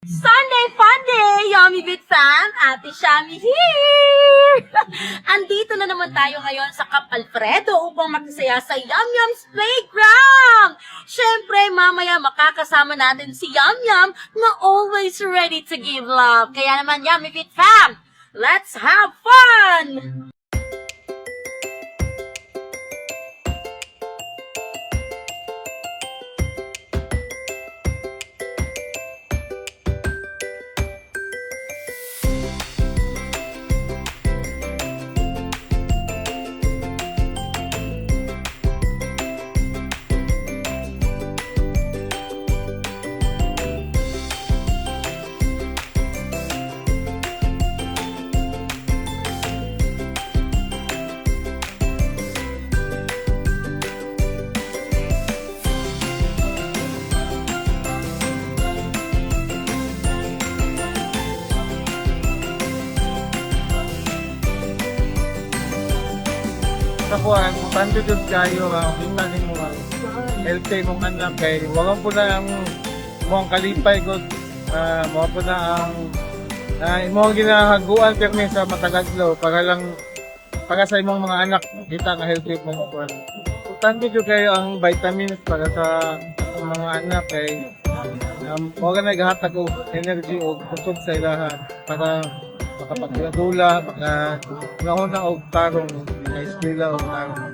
Sunday Fun Day! Yummy Bit Fam! Ate Shami here! Andito na naman tayo ngayon sa Cap Alfredo upang magsaya sa Yum Yum's Playground! Siyempre, mamaya makakasama natin si Yum Yum na always ready to give love. Kaya naman, Yummy Bit Fam, let's have fun! Ako ang putante dun kayo nga, hinanin mo ang LT mong anak kay wala po na ang mong kalipay ko, mga po na ang imong ginahaguan pirmi sa matagaglo para lang para sa imong mga anak kita nga healthy mo po. Putante dun kayo ang vitamins para sa mga anak kay wala na gahatag og energy o kusog sa ilaha para makapagdula, makahuna og tarong na eskwela og tarong.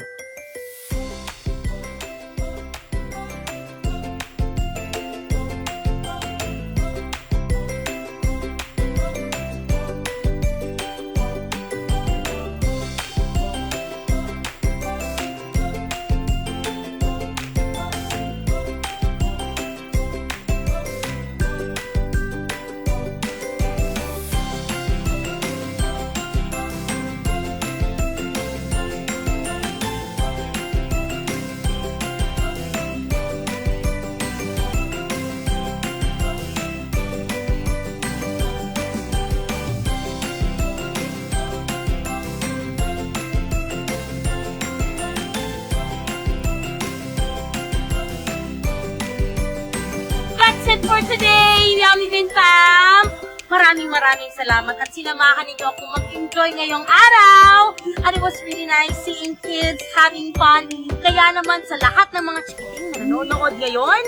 That's it for today, Yummy Bin Fam! Maraming salamat at sinamahan ninyo ako mag-enjoy ngayong araw. And it was really nice seeing kids having fun. Kaya naman sa lahat ng mga chikiting na nanonood ngayon,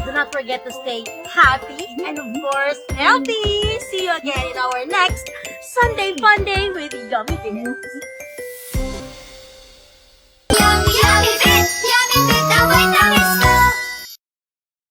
do not forget to stay happy and of course, healthy! See you again in our next Sunday Fun Day with Yummy Bin. Yummy, yummy, fit,